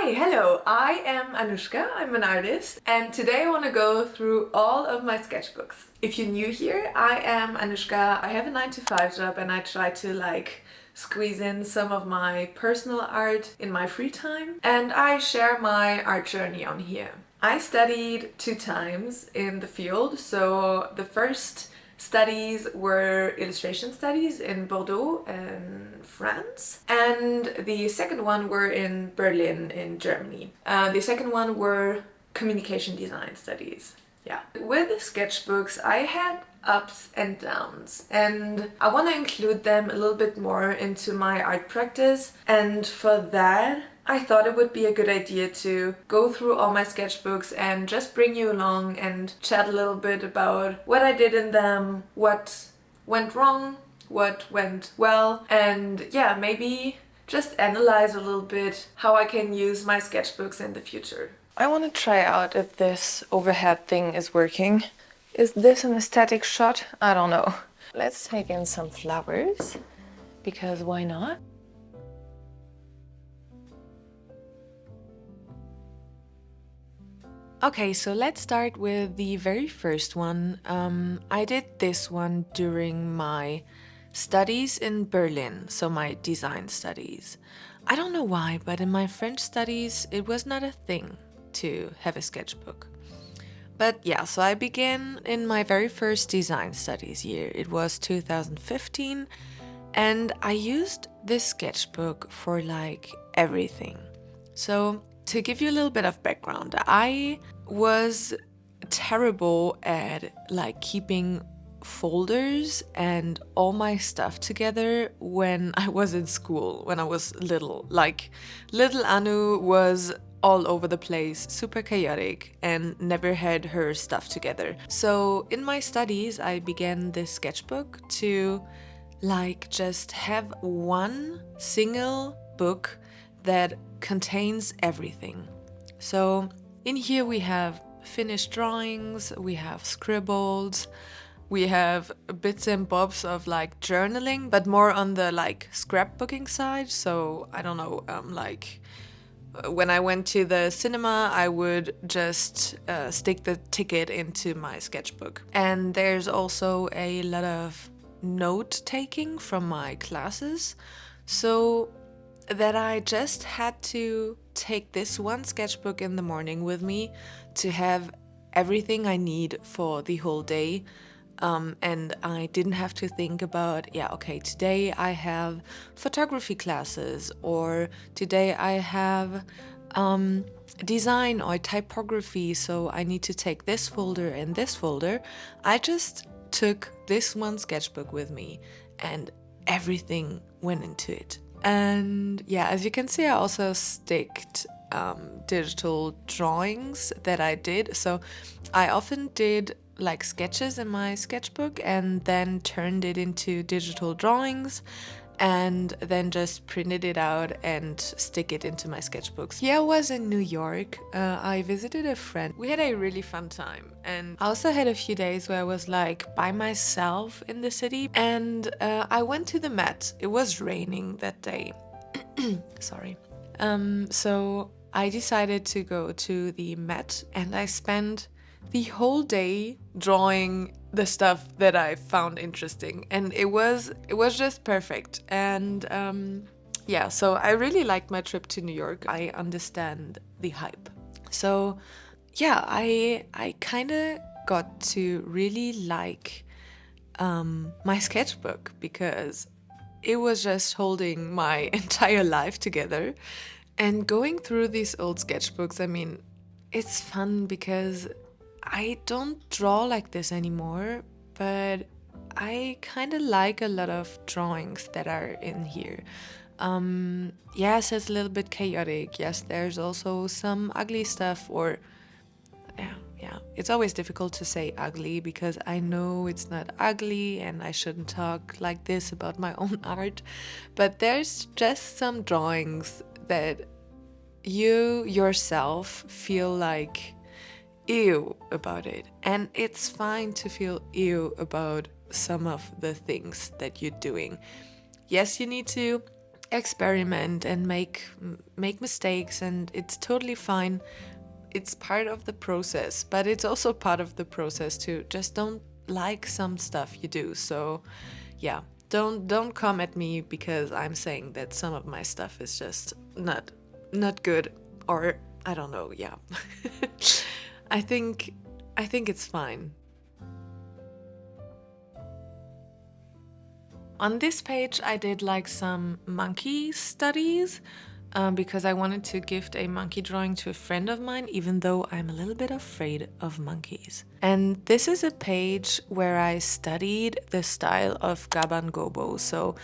Hi, hello, I am Anushka, I'm an artist, and today I want to go through all of my sketchbooks. If you're new here, I am Anushka, I have a 9-to-5 job and I try to squeeze in some of my personal art in my free time, and I share my art journey on here. I studied 2 times in the field, so the first studies were illustration studies in Bordeaux in France, and the second one were in Berlin in Germany. The second one were communication design studies. Yeah. With the sketchbooks I had ups and downs, and I want to include them a little bit more into my art practice, and for that I thought it would be a good idea to go through all my sketchbooks and just bring you along and chat a little bit about what I did in them, what went wrong, what went well, and yeah, maybe just analyze a little bit how I can use my sketchbooks in the future. I want to try out if this overhead thing is working. Is this an aesthetic shot? I don't know. Let's take in some flowers, because why not? Okay, so let's start with the very first one. I did this one during my studies in Berlin, so my design studies. I don't know why, but in my French studies it was not a thing to have a sketchbook. But yeah, so I began in my very first design studies year. It was 2015, and I used this sketchbook for everything. So to give you a little bit of background, I was terrible at keeping folders and all my stuff together when I was in school, when I was little. Little Anou was all over the place, super chaotic, and never had her stuff together. So in my studies I began this sketchbook to just have one single book that contains everything. So in here we have finished drawings, we have scribbles, we have bits and bobs of journaling, but more on the scrapbooking side. So I don't know, when I went to the cinema, I would just stick the ticket into my sketchbook. And there's also a lot of note taking from my classes, so that I just had to take this one sketchbook in the morning with me to have everything I need for the whole day. And I didn't have to think about, yeah, okay, today I have photography classes, or today I have design or typography, so I need to take this folder and this folder. I just took this one sketchbook with me and everything went into it. And yeah, as you can see, I also sticked digital drawings that I did. So I often did sketches in my sketchbook and then turned it into digital drawings and then just printed it out and stick it into my sketchbooks. Yeah, I was in New York. I visited a friend. We had a really fun time, and I also had a few days where I was by myself in the city, and I went to the Met. It was raining that day. Sorry. So I decided to go to the Met, and I spent the whole day drawing the stuff that I found interesting, and it was just perfect. And yeah, so I really liked my trip to New York. I understand the hype. So yeah, I kind of got to really like my sketchbook, because it was just holding my entire life together. And going through these old sketchbooks, I mean, it's fun because I don't draw like this anymore, but I kind of like a lot of drawings that are in here. Yes, it's a little bit chaotic. Yes, there's also some ugly stuff, or yeah, it's always difficult to say ugly because I know it's not ugly and I shouldn't talk like this about my own art, but there's just some drawings that you yourself feel ew about it, and it's fine to feel ew about some of the things that you're doing. Yes, you need to experiment and make mistakes, and it's totally fine. It's part of the process, but it's also part of the process to just don't like some stuff you do. So yeah, don't come at me because I'm saying that some of my stuff is just not good, or I don't know. Yeah. I think it's fine. On this page, I did like some monkey studies because I wanted to gift a monkey drawing to a friend of mine, even though I'm a little bit afraid of monkeys. And this is a page where I studied the style of Gaban Gobo. So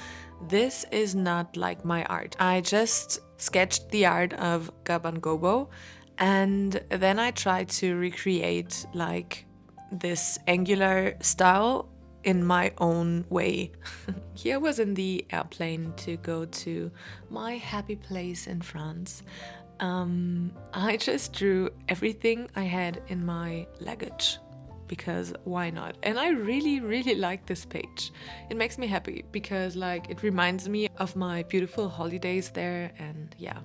this is not like my art. I just sketched the art of Gaban Gobo, and then I tried to recreate like this angular style in my own way. Here I was in the airplane to go to my happy place in France. I just drew everything I had in my luggage because why not? And I really like this page. It makes me happy because like it reminds me of my beautiful holidays there, and yeah.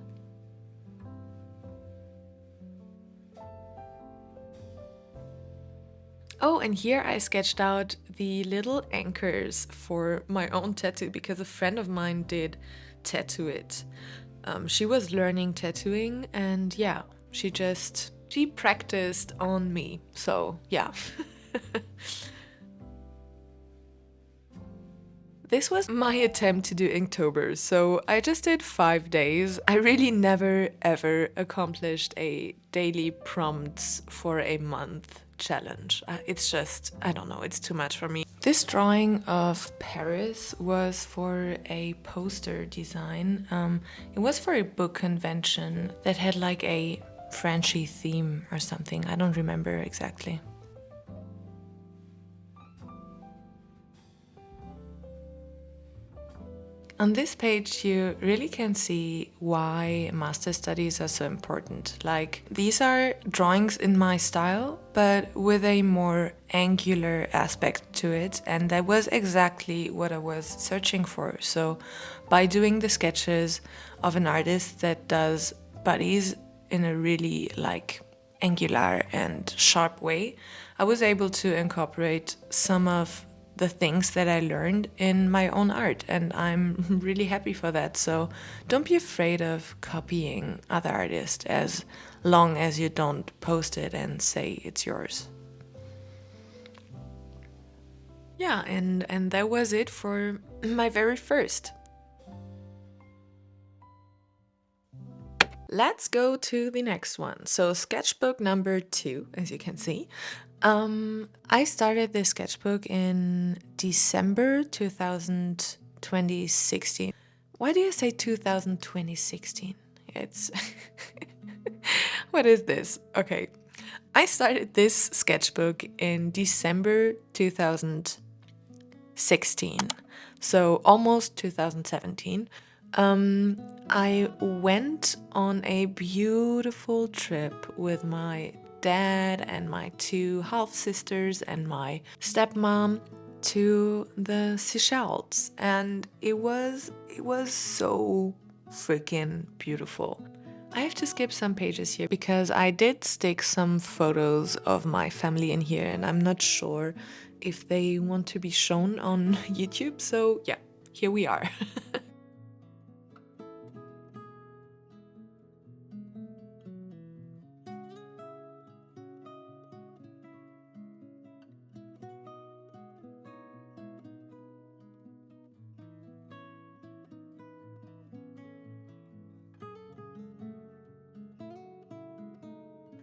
Oh, and here I sketched out the little anchors for my own tattoo because a friend of mine did tattoo it. She was learning tattooing, and yeah, she practiced on me. So yeah. This was my attempt to do Inktober, so I just did 5 days. I really never ever accomplished a daily prompts for a month challenge. It's just, I don't know, it's too much for me. This drawing of Paris was for a poster design. It was for a book convention that had like a Frenchy theme or something. I don't remember exactly. On this page, you really can see why master studies are so important. Like, these are drawings in my style, but with a more angular aspect to it, and that was exactly what I was searching for. So, by doing the sketches of an artist that does bodies in a really like angular and sharp way, I was able to incorporate some of the things that I learned in my own art, and I'm really happy for that. So don't be afraid of copying other artists as long as you don't post it and say it's yours. Yeah, and that was it for my very first. Let's go to the next one. So sketchbook number 2, as you can see. I started this sketchbook in December 2016. Why do you say 2016? It's what is this? Okay. I started this sketchbook in December 2016. So almost 2017. I went on a beautiful trip with my dad and my 2 half sisters and my stepmom to the Seychelles, and it was so freaking beautiful. I have to skip some pages here because I did stick some photos of my family in here, and I'm not sure if they want to be shown on YouTube, so yeah, here we are.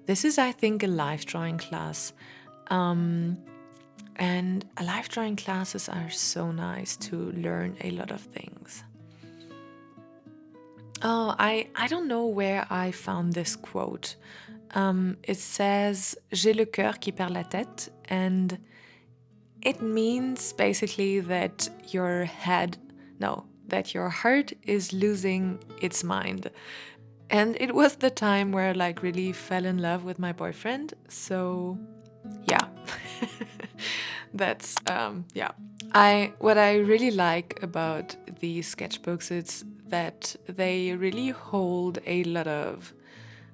This is, I think, a live drawing class. And live drawing classes are so nice to learn a lot of things. Oh, I don't know where I found this quote. It says, J'ai le cœur qui perd la tête, and it means basically that that your heart is losing its mind. And it was the time where I like really fell in love with my boyfriend. So yeah. That's yeah. What I really like about these sketchbooks is that they really hold a lot of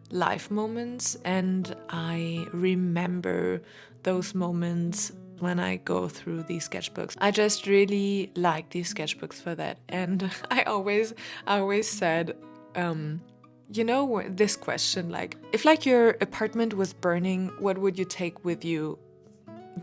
life moments, and I remember those moments when I go through these sketchbooks. I just really like these sketchbooks for that. And I always said, you know, this question, like, if like your apartment was burning, what would you take with you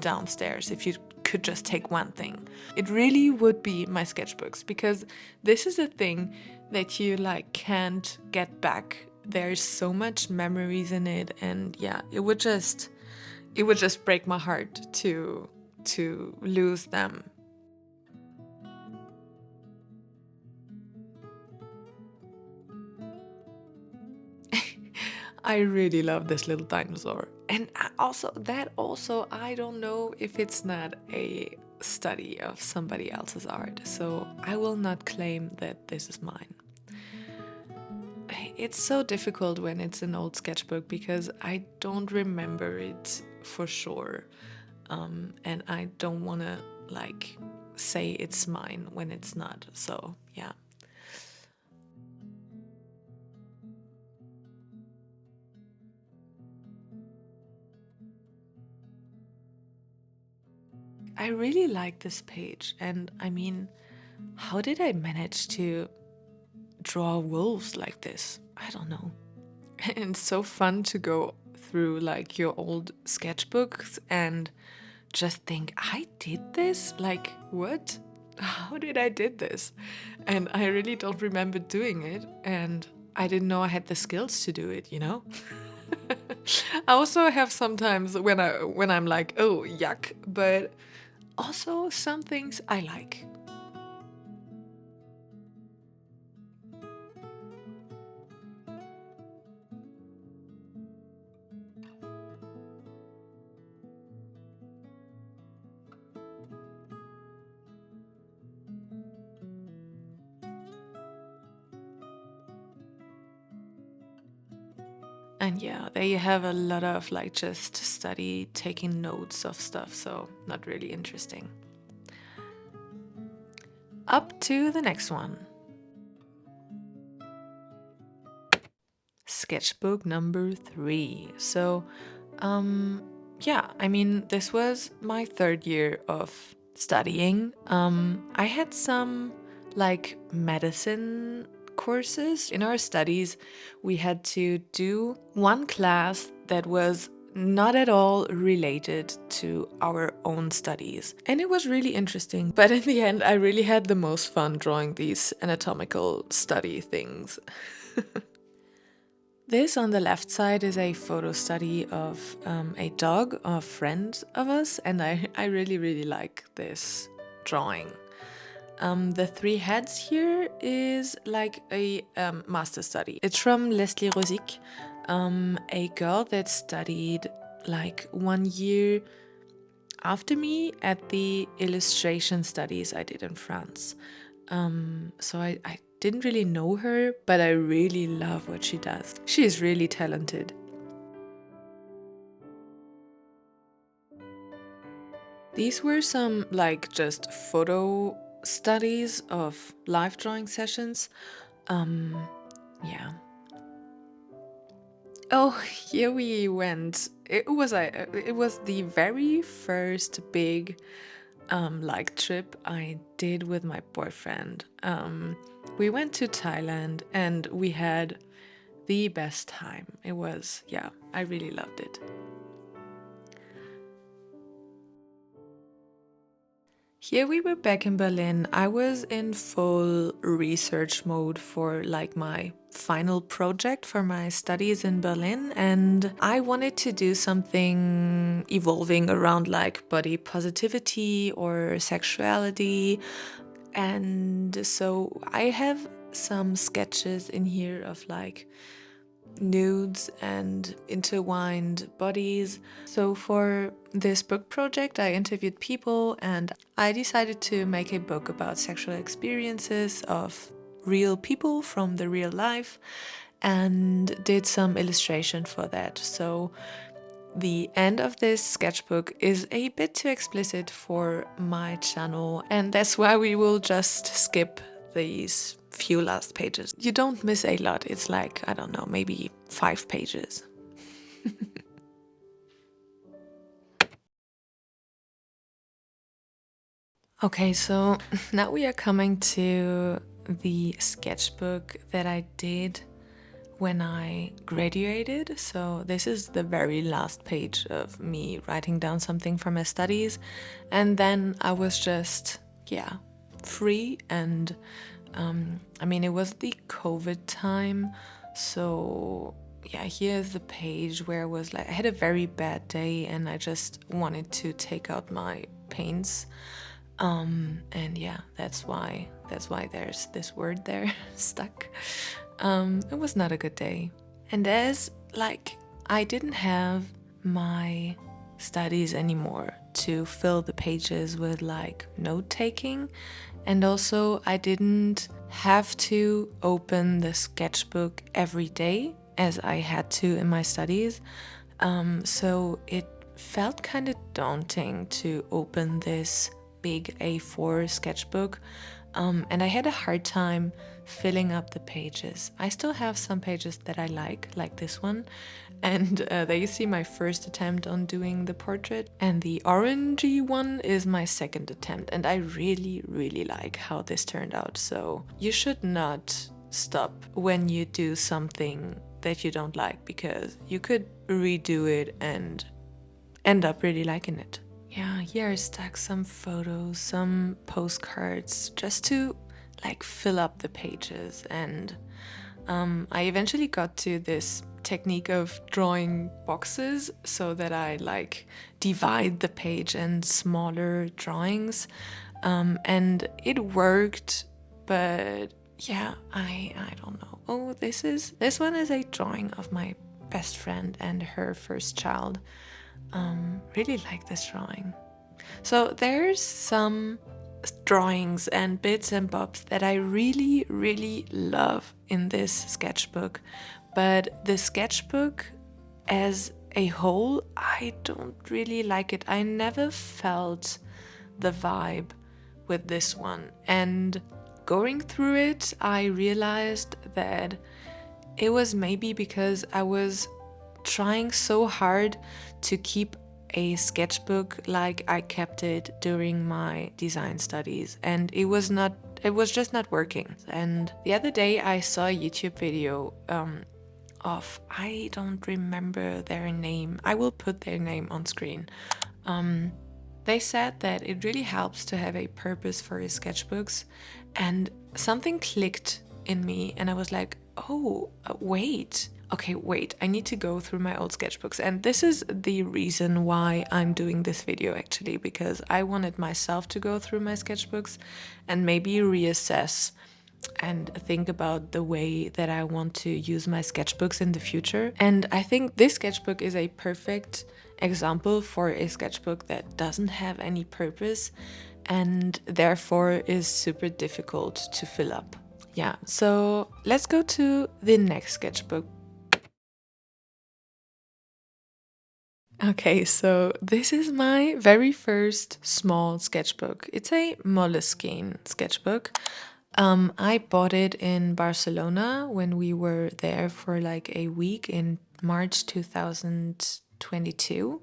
downstairs if you could just take one thing? It really would be my sketchbooks, because this is a thing that you like can't get back. There's so much memories in it, and yeah, it would just break my heart to lose them. I really love this little dinosaur. And also, I don't know if it's not a study of somebody else's art, so I will not claim that this is mine. It's so difficult when it's an old sketchbook because I don't remember it for sure. And I don't want to like say it's mine when it's not, so yeah. I really like this page, and I mean, how did I manage to draw wolves like this? I don't know. And it's so fun to go through like your old sketchbooks and just think, I did this? Like, what? How did I did this? And I really don't remember doing it, and I didn't know I had the skills to do it, you know? I also have sometimes when I'm like, oh, yuck, but also some things I like. And yeah, they have a lot of like just study, taking notes of stuff, so not really interesting. Up to the next one. Sketchbook number 3. So, yeah, I mean, this was my third year of studying. I had some like medicine courses. In our studies, we had to do one class that was not at all related to our own studies. And it was really interesting. But in the end, I really had the most fun drawing these anatomical study things. This on the left side is a photo study of a dog, a friend of us, and I really, really like this drawing. The 3 heads here is like a master study. It's from Leslie Rosic, a girl that studied like 1 year after me at the illustration studies I did in France. So I didn't really know her, but I really love what she does. She is really talented. These were some like just photo studies of live drawing sessions. Yeah. Oh, here we went. It was the very first big like trip I did with my boyfriend. We went to Thailand and we had the best time. It was, yeah, I really loved it. Here we were back in Berlin. I was in full research mode for like my final project for my studies in Berlin, and I wanted to do something evolving around like body positivity or sexuality. And so I have some sketches in here of like nudes and intertwined bodies. So for this book project, I interviewed people and I decided to make a book about sexual experiences of real people from the real life and did some illustration for that. So the end of this sketchbook is a bit too explicit for my channel, and that's why we will just skip these few last pages. You don't miss a lot. It's like, I don't know, maybe 5 pages. Okay, so now we are coming to the sketchbook that I did when I graduated. So this is the very last page of me writing down something from my studies, and then I was just, yeah, free. And I mean, it was the COVID time, so yeah, here's the page where I was like, I had a very bad day and I just wanted to take out my paints. And yeah, that's why there's this word there stuck. It was not a good day. And as like I didn't have my studies anymore to fill the pages with like note taking, and also I didn't have to open the sketchbook every day as I had to in my studies. So it felt kind of daunting to open this big A4 sketchbook, and I had a hard time filling up the pages. I still have some pages that I like this one, and there you see my first attempt on doing the portrait, and the orangey one is my second attempt, and I really like how this turned out. So you should not stop when you do something that you don't like, because you could redo it and end up really liking it. Yeah, here I stuck some photos, some postcards, just to like fill up the pages. And I eventually got to this technique of drawing boxes so that I like divide the page in smaller drawings, and it worked. But yeah, I don't know. Oh, this one is a drawing of my best friend and her first child. Really like this drawing. So there's some drawings and bits and bobs that I really love in this sketchbook, but the sketchbook as a whole, I don't really like it. I never felt the vibe with this one, and going through it I realized that it was maybe because I was trying so hard to keep a sketchbook like I kept it during my design studies, and it was just not working. And the other day I saw a YouTube video of, I don't remember their name, I will put their name on screen. They said that it really helps to have a purpose for your sketchbooks, and something clicked in me and I was like, oh, wait. Okay, wait, I need to go through my old sketchbooks. And this is the reason why I'm doing this video, actually, because I wanted myself to go through my sketchbooks and maybe reassess and think about the way that I want to use my sketchbooks in the future. And I think this sketchbook is a perfect example for a sketchbook that doesn't have any purpose and therefore is super difficult to fill up. Yeah, so let's go to the next sketchbook. Okay, so this is my very first small sketchbook. It's a Moleskine sketchbook. I bought it in Barcelona when we were there for like a week in March 2022.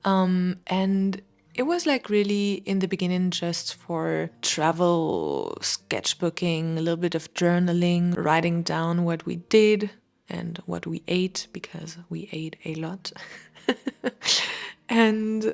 And it was like really in the beginning just for travel sketchbooking, a little bit of journaling, writing down what we did and what we ate, because we ate a lot. And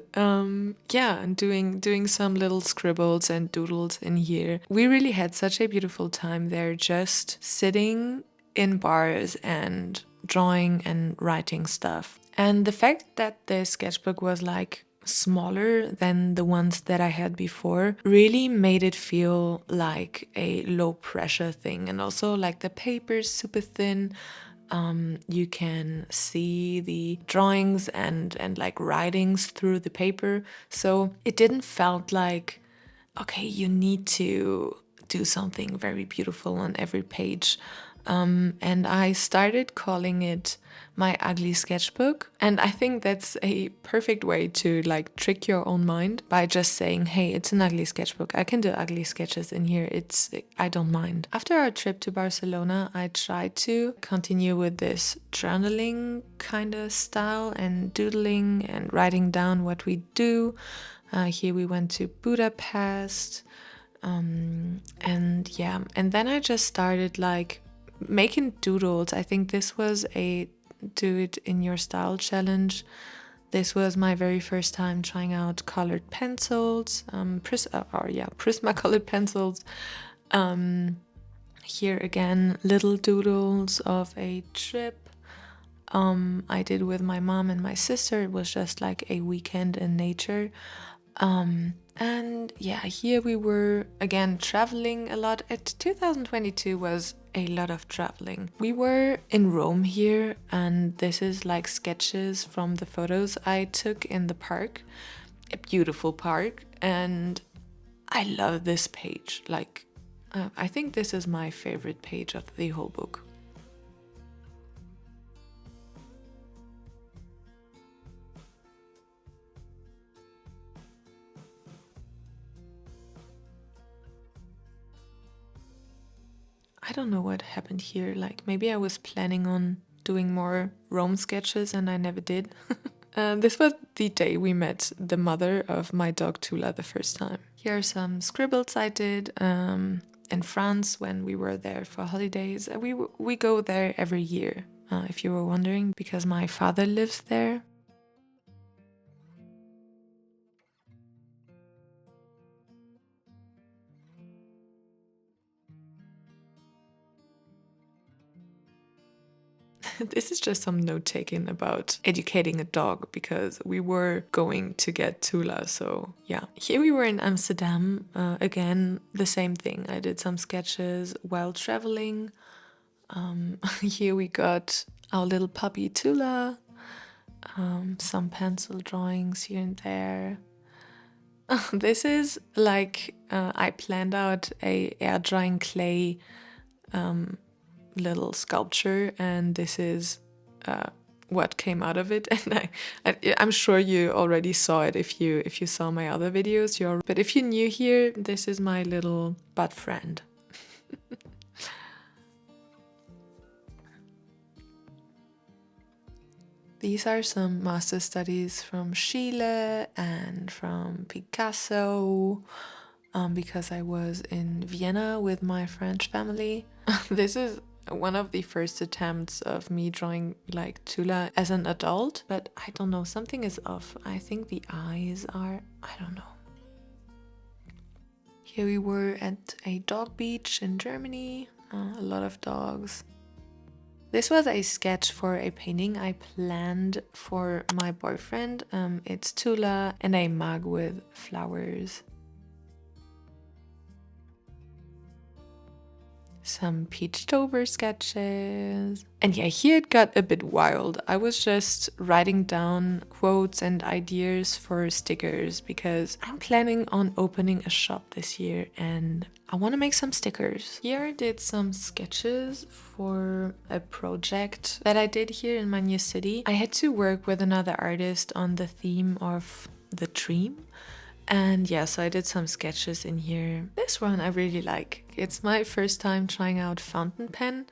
yeah, and doing some little scribbles and doodles in here. We really had such a beautiful time there, just sitting in bars and drawing and writing stuff. And the fact that the sketchbook was like smaller than the ones that I had before really made it feel like a low pressure thing. And also like the paper's super thin. You can see the drawings and like writings through the paper. So it didn't felt like, okay, you need to do something very beautiful on every page. And I started calling it my ugly sketchbook. And I think that's a perfect way to like trick your own mind by just saying, hey, it's an ugly sketchbook. I can do ugly sketches in here. I don't mind. After our trip to Barcelona, I tried to continue with this journaling kind of style and doodling and writing down what we do. Here we went to Budapest. And yeah, and then I just started like making doodles. I think this was a do it in your style challenge. This was my very first time trying out colored pencils, Prismacolor pencils. Here again, little doodles of a trip I did with my mom and my sister. It was just like a weekend in nature. And yeah, here we were again traveling a lot. 2022 was a lot of traveling. We were in Rome here, and this is like sketches from the photos I took in the park, a beautiful park. And I love this page. Like, I think this is my favorite page of the whole book. I don't know what happened here. Like, maybe I was planning on doing more Rome sketches and I never did. This was the day we met the mother of my dog Tula the first time. Here are some scribbles I did in France when we were there for holidays. We go there every year, if you were wondering, because my father lives there. This is just some note taking about educating a dog because we were going to get Tula. So yeah, here we were in Amsterdam. Again, the same thing. I did some sketches while traveling. Here we got our little puppy Tula. Some pencil drawings here and there. This is like I planned out a air drying clay little sculpture, and this is what came out of it. And I'm sure you already saw it if you saw my other videos. But if you're new here, this is my little butt friend. These are some master studies from Chile and from Picasso, because I was in Vienna with my French family. This is one of the first attempts of me drawing like Tula as an adult, but I don't know, something is off. I think the eyes are, I don't know. Here we were at a dog beach in Germany, a lot of dogs. This was a sketch for a painting I planned for my boyfriend. It's Tula and a mug with flowers. Some Peachtober sketches. And yeah, here it got a bit wild. I was just writing down quotes and ideas for stickers because I'm planning on opening a shop this year and I want to make some stickers. Here I did some sketches for a project that I did here in my new city. I had to work with another artist on the theme of the dream. And yeah, so I did some sketches in here. This one I really like. It's my first time trying out fountain pen.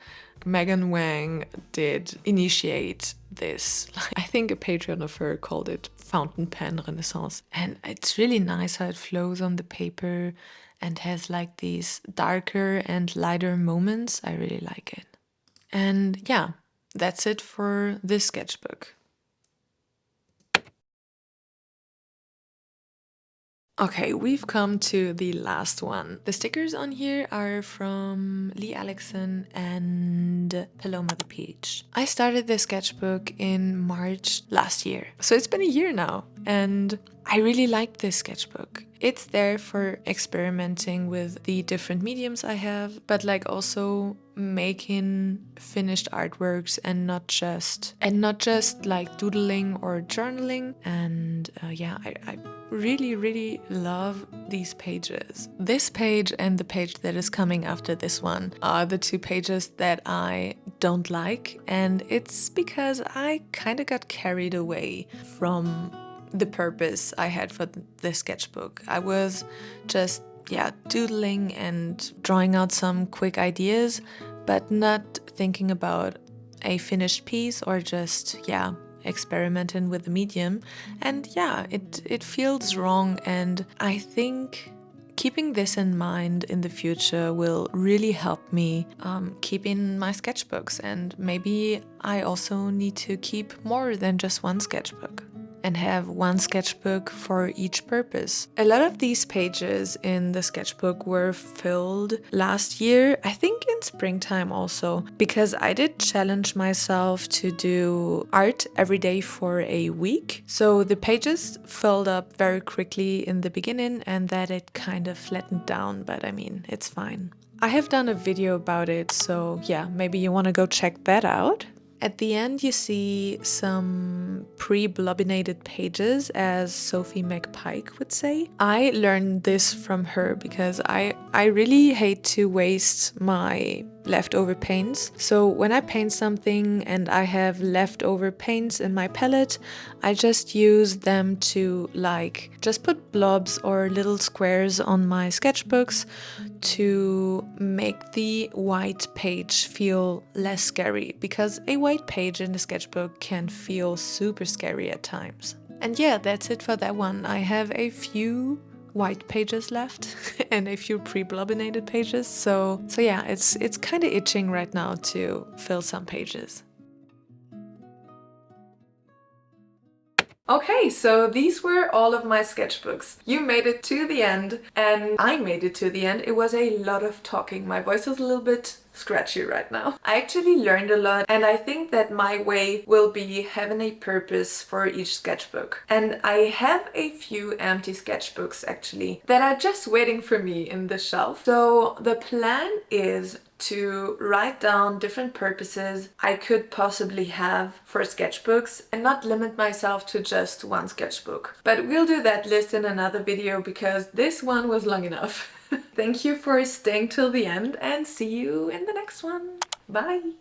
Megan Wang did initiate this. I think a Patreon of her called it Fountain Pen Renaissance. And it's really nice how it flows on the paper and has like these darker and lighter moments. I really like it. And yeah, that's it for this sketchbook. Okay, we've come to the last one. The stickers on here are from Lee Alexson and Paloma the Peach. I started this sketchbook in March last year, so it's been a year now. And I really like this sketchbook. It's there for experimenting with the different mediums I have, but like also making finished artworks and not just like doodling or journaling. And yeah, I really love these pages. This page and the page that is coming after this one are the two pages that I don't like, and it's because I kind of got carried away from the purpose I had for the sketchbook. I was just, yeah, doodling and drawing out some quick ideas, but not thinking about a finished piece or just, yeah, experimenting with the medium. And yeah, it feels wrong, and I think keeping this in mind in the future will really help me keep in my sketchbooks, and maybe I also need to keep more than just one sketchbook and have one sketchbook for each purpose. A lot of these pages in the sketchbook were filled last year, I think in springtime also, because I did challenge myself to do art every day for a week. So the pages filled up very quickly in the beginning, and that it kind of flattened down, but I mean, it's fine. I have done a video about it, so yeah, maybe you want to go check that out. At the end, you see some pre-blobbinated pages, as Sophie McPike would say. I learned this from her because I really hate to waste my leftover paints. So when I paint something and I have leftover paints in my palette, I just use them to like just put blobs or little squares on my sketchbooks to make the white page feel less scary, because a white page in a sketchbook can feel super scary at times. And yeah, that's it for that one. I have a few white pages left and a few pre-blobbinated pages, so yeah, it's kind of itching right now to fill some pages. Okay, so these were all of my sketchbooks. You made it to the end, and I made it to the end. It was a lot of talking. My voice is a little bit scratchy right now. I actually learned a lot, and I think that my way will be having a purpose for each sketchbook. And I have a few empty sketchbooks actually that are just waiting for me in the shelf. So the plan is to write down different purposes I could possibly have for sketchbooks and not limit myself to just one sketchbook. But we'll do that list in another video because this one was long enough. Thank you for staying till the end, and see you in the next one. Bye!